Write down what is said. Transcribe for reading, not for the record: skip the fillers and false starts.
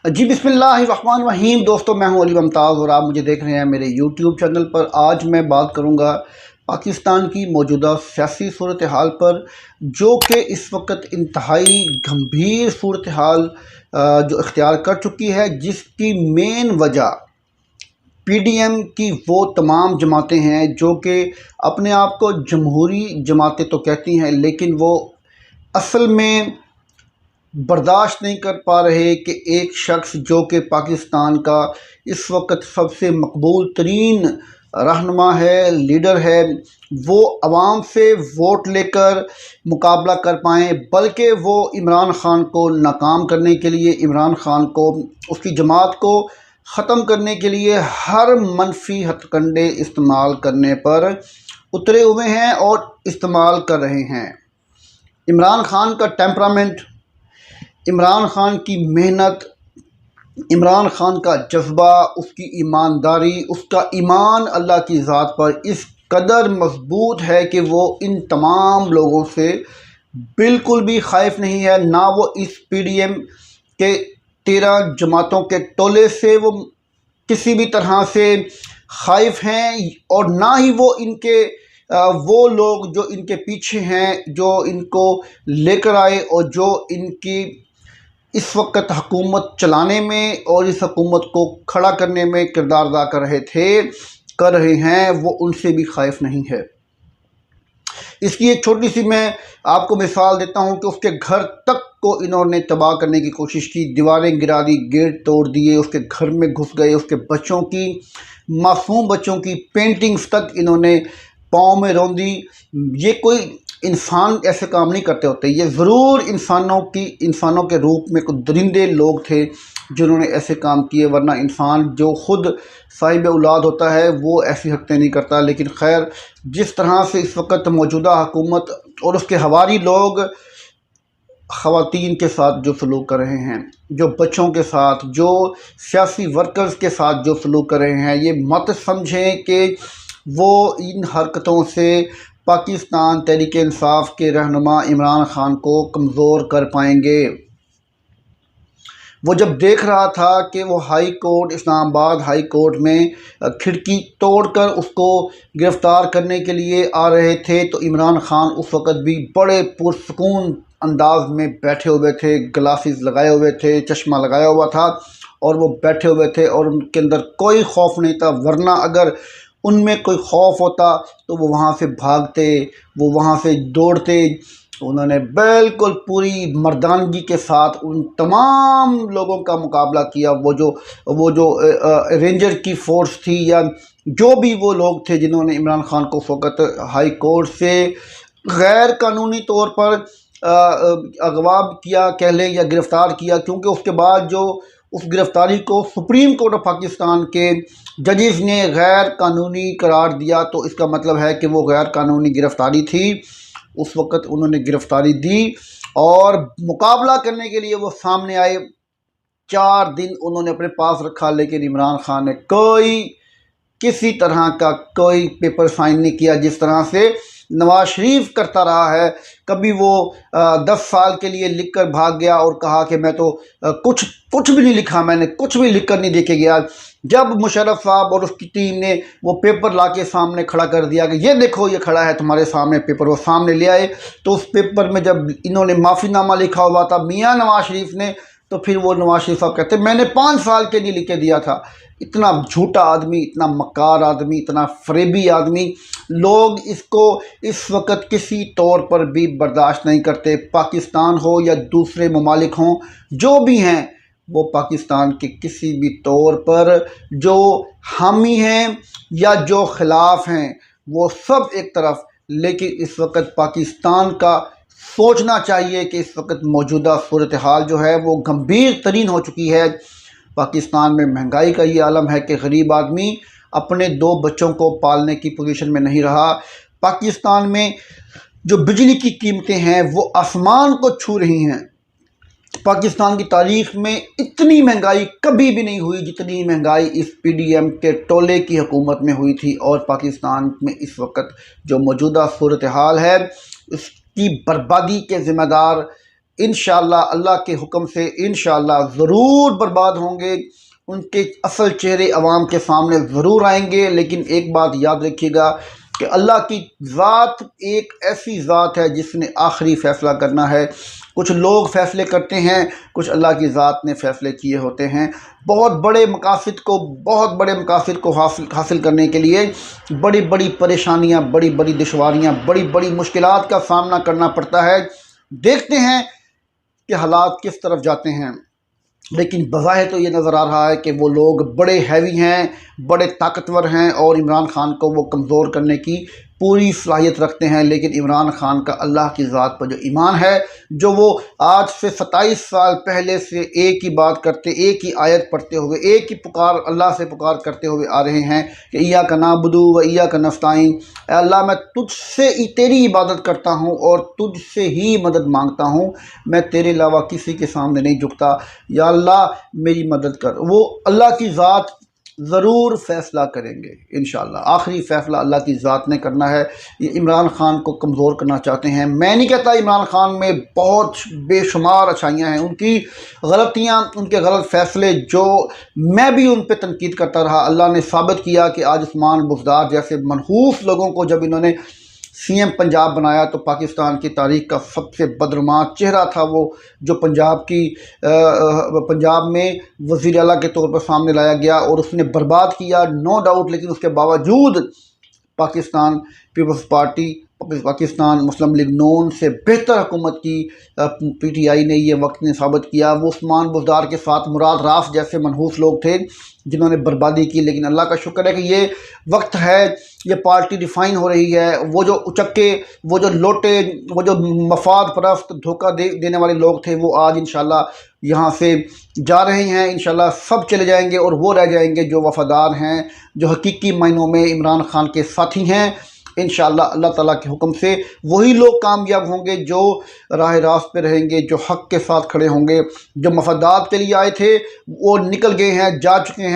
جی बिस्मिल्लाहिर्रहमानिर्रहीम दोस्तों, मैं हूं अली मुमताज़ और आप मुझे देख रहे हैं मेरे यूट्यूब चैनल पर। आज मैं बात करूंगा पाकिस्तान की मौजूदा सियासी सूरत हाल पर, जो कि इस वक्त इंतहाई गंभीर सूरत हाल जो इख्तियार कर चुकी है, जिसकी मेन वजह PDM की वो तमाम जमातें हैं जो कि अपने आप को जमहूरी जमातें तो कहती हैं, लेकिन वो असल में बर्दाश्त नहीं कर पा रहे कि एक शख्स जो कि पाकिस्तान का इस वक्त सबसे मकबूल तरीन रहनुमा है, लीडर है, वो आवाम से वोट लेकर मुकाबला कर पाएँ, बल्कि वो इमरान ख़ान को नाकाम करने के लिए, इमरान ख़ान को, उसकी जमात को ख़त्म करने के लिए हर मनफी हथकंडे इस्तेमाल करने पर उतरे हुए हैं और इस्तेमाल कर रहे हैं। इमरान ख़ान का टेम्परामेंट, इमरान ख़ान की मेहनत, इमरान ख़ान का जज्बा, उसकी ईमानदारी, उसका ईमान अल्लाह की ज़ात पर इस कदर मजबूत है कि वो इन तमाम लोगों से बिल्कुल भी ख़ाइफ नहीं है। ना वो इस PDM के 13 जमातों के टोले से वो किसी भी तरह से ख़ाइफ हैं, और ना ही वो इनके वो लोग जो इनके पीछे हैं, जो इनको लेकर आए और जो इनकी इस वक्त हुकूमत चलाने में और इस हुकूमत को खड़ा करने में किरदार अदा कर रहे हैं, वो उनसे भी ख़ाइफ नहीं है। इसकी एक छोटी सी मैं आपको मिसाल देता हूं कि उसके घर तक को इन्होंने तबाह करने की कोशिश की, दीवारें गिरा दी, गेट तोड़ दिए, उसके घर में घुस गए, उसके बच्चों की, मासूम बच्चों की पेंटिंग्स तक इन्होंने पाँव में रौंदी। ये कोई इंसान ऐसे काम नहीं करते होते, ये ज़रूर इंसानों के रूप में कुछ दरिंदे लोग थे जिन्होंने ऐसे काम किए, वरना इंसान जो ख़ुद साहिब औलाद होता है वो ऐसी हरकतें नहीं करता। लेकिन खैर, जिस तरह से इस वक्त मौजूदा हुकूमत और उसके हवारी लोग ख़वातीन के साथ जो सलूक कर रहे हैं, जो बच्चों के साथ, जो सियासी वर्कर्स के साथ जो सलूक कर रहे हैं, ये मत समझें कि वो इन हरकतों से पाकिस्तान तहरीक इंसाफ के रहनुमा इमरान ख़ान को कमज़ोर कर पाएंगे। वो जब देख रहा था कि वो high court, Islamabad high court में खिड़की तोड़कर उसको गिरफ़्तार करने के लिए आ रहे थे, तो इमरान ख़ान उस वक़्त भी बड़े पुरसकून अंदाज में बैठे हुए थे, ग्लासेस लगाए हुए थे, चश्मा लगाया हुआ था, और वो बैठे हुए थे और उनके अंदर कोई खौफ नहीं था। वरना अगर उनमें कोई खौफ होता तो वो वहाँ से भागते, वो वहाँ से दौड़ते। उन्होंने बिल्कुल पूरी मर्दानगी के साथ उन तमाम लोगों का मुकाबला किया। वो जो रेंजर की फ़ोर्स थी, या जो भी वो लोग थे जिन्होंने इमरान ख़ान को उस वक़्त हाई कोर्ट से गैर कानूनी तौर पर अगवा किया कह लें, या गिरफ़्तार किया, क्योंकि उसके बाद जो उस गिरफ़्तारी को सुप्रीम कोर्ट ऑफ पाकिस्तान के जजेस ने गैर कानूनी करार दिया, तो इसका मतलब है कि वो गैर कानूनी गिरफ़्तारी थी। उस वक़्त उन्होंने गिरफ़्तारी दी और मुकाबला करने के लिए वो सामने आए। 4 दिन उन्होंने अपने पास रखा, लेकिन इमरान ख़ान ने किसी तरह का कोई पेपर साइन नहीं किया, जिस तरह से नवाज शरीफ करता रहा है। कभी वो 10 साल के लिए लिख कर भाग गया और कहा कि मैं तो कुछ भी नहीं लिखा, मैंने कुछ भी लिख कर नहीं दे के गया। जब मुशर्रफ साहब और उसकी टीम ने वो पेपर ला के सामने खड़ा कर दिया कि ये देखो, ये खड़ा है तुम्हारे सामने पेपर, वो सामने ले आए, तो उस पेपर में जब इन्होंने माफ़ीनामा लिखा हुआ था मियाँ नवाज शरीफ ने, तो फिर वो नवाज शरीफ साहब कहते मैंने 5 साल के लिए लिख के दिया था। इतना झूठा आदमी, इतना मक्कार आदमी, इतना फरेबी आदमी, लोग इसको इस वक्त किसी तौर पर भी बर्दाश्त नहीं करते। पाकिस्तान हो या दूसरे ममालिक हों, जो भी हैं, वो पाकिस्तान के किसी भी तौर पर जो हामी हैं या जो ख़िलाफ़ हैं, वो सब एक तरफ। लेकिन इस वक्त पाकिस्तान का सोचना चाहिए कि इस वक्त मौजूदा सूरत हाल जो है वो गंभीर तरीन हो चुकी है। पाकिस्तान में महंगाई का ये आलम है कि गरीब आदमी अपने 2 बच्चों को पालने की पोजीशन में नहीं रहा। पाकिस्तान में जो बिजली की कीमतें हैं वो आसमान को छू रही हैं। पाकिस्तान की तारीख़ में इतनी महंगाई कभी भी नहीं हुई जितनी महंगाई इस PDM के टोले की हुकूमत में हुई थी। और पाकिस्तान में इस वक्त जो मौजूदा सूरत हाल है, इसकी बर्बादी के ज़िम्मेदार انشاءاللہ اللہ کے حکم سے انشاءاللہ ضرور برباد ہوں گے، ان کے اصل چہرے عوام کے سامنے ضرور آئیں گے۔ لیکن ایک بات یاد رکھیے گا کہ اللہ کی ذات ایک ایسی ذات ہے جس نے آخری فیصلہ کرنا ہے۔ کچھ لوگ فیصلے کرتے ہیں، کچھ اللہ کی ذات نے فیصلے کیے ہوتے ہیں۔ بہت بڑے مقاصد کو حاصل کرنے کے لیے بڑی بڑی پریشانیاں، بڑی بڑی دشواریاں، بڑی بڑی مشکلات کا سامنا کرنا پڑتا ہے۔ دیکھتے ہیں کہ حالات کس طرف جاتے ہیں، لیکن بظاہر تو یہ نظر آ رہا ہے کہ وہ لوگ بڑے ہیوی ہیں، بڑے طاقتور ہیں اور عمران خان کو وہ کمزور کرنے کی پوری صلاحیت رکھتے ہیں۔ لیکن عمران خان کا اللہ کی ذات پر جو ایمان ہے، جو وہ آج سے 27 سال پہلے سے ایک ہی بات کرتے، ایک ہی آیت پڑھتے ہوئے، ایک ہی پکار اللہ سے پکار کرتے ہوئے آ رہے ہیں کہ ایاک نعبد و ایاک نستعین، اے اللہ میں تجھ سے تیری عبادت کرتا ہوں اور تجھ سے ہی مدد مانگتا ہوں، میں تیرے علاوہ کسی کے سامنے نہیں جھکتا، یا اللہ میری مدد کر۔ وہ اللہ کی ذات ضرور فیصلہ کریں گے انشاءاللہ۔ آخری فیصلہ اللہ کی ذات نے کرنا ہے۔ یہ عمران خان کو کمزور کرنا چاہتے ہیں۔ میں نہیں کہتا عمران خان میں بہت بے شمار اچھائیاں ہیں، ان کی غلطیاں، ان کے غلط فیصلے جو میں بھی ان پہ تنقید کرتا رہا، اللہ نے ثابت کیا کہ آج عثمان بزدار جیسے منحوس لوگوں کو جب انہوں نے سی ایم پنجاب بنایا تو پاکستان کی تاریخ کا سب سے بدنما چہرہ تھا وہ، جو پنجاب میں وزیر اعلیٰ کے طور پر سامنے لایا گیا اور اس نے برباد کیا نو ڈاؤٹ۔ لیکن اس کے باوجود پاکستان پیپلز پارٹی، پاکستان مسلم لیگ نون سے بہتر حکومت کی پی ٹی آئی نے یہ وقت نے ثابت کیا۔ وہ عثمان بزدار کے ساتھ مراد راف جیسے منحوس لوگ تھے جنہوں نے بربادی کی، لیکن اللہ کا شکر ہے کہ یہ وقت ہے، یہ پارٹی ڈیفائن ہو رہی ہے۔ وہ جو اچکے، وہ جو لوٹے، وہ جو مفاد پرست دھوکہ دینے والے لوگ تھے، وہ آج انشاءاللہ یہاں سے جا رہے ہیں۔ انشاءاللہ سب چلے جائیں گے اور وہ رہ جائیں گے جو وفادار ہیں، جو حقیقی معنوں میں عمران خان کے ساتھی ہیں۔ انشاءاللہ اللہ تعالیٰ کے حکم سے وہی لوگ کامیاب ہوں گے جو راہ راست پہ رہیں گے، جو حق کے ساتھ کھڑے ہوں گے۔ جو مفادات کے لیے آئے تھے وہ نکل گئے ہیں، جا چکے ہیں۔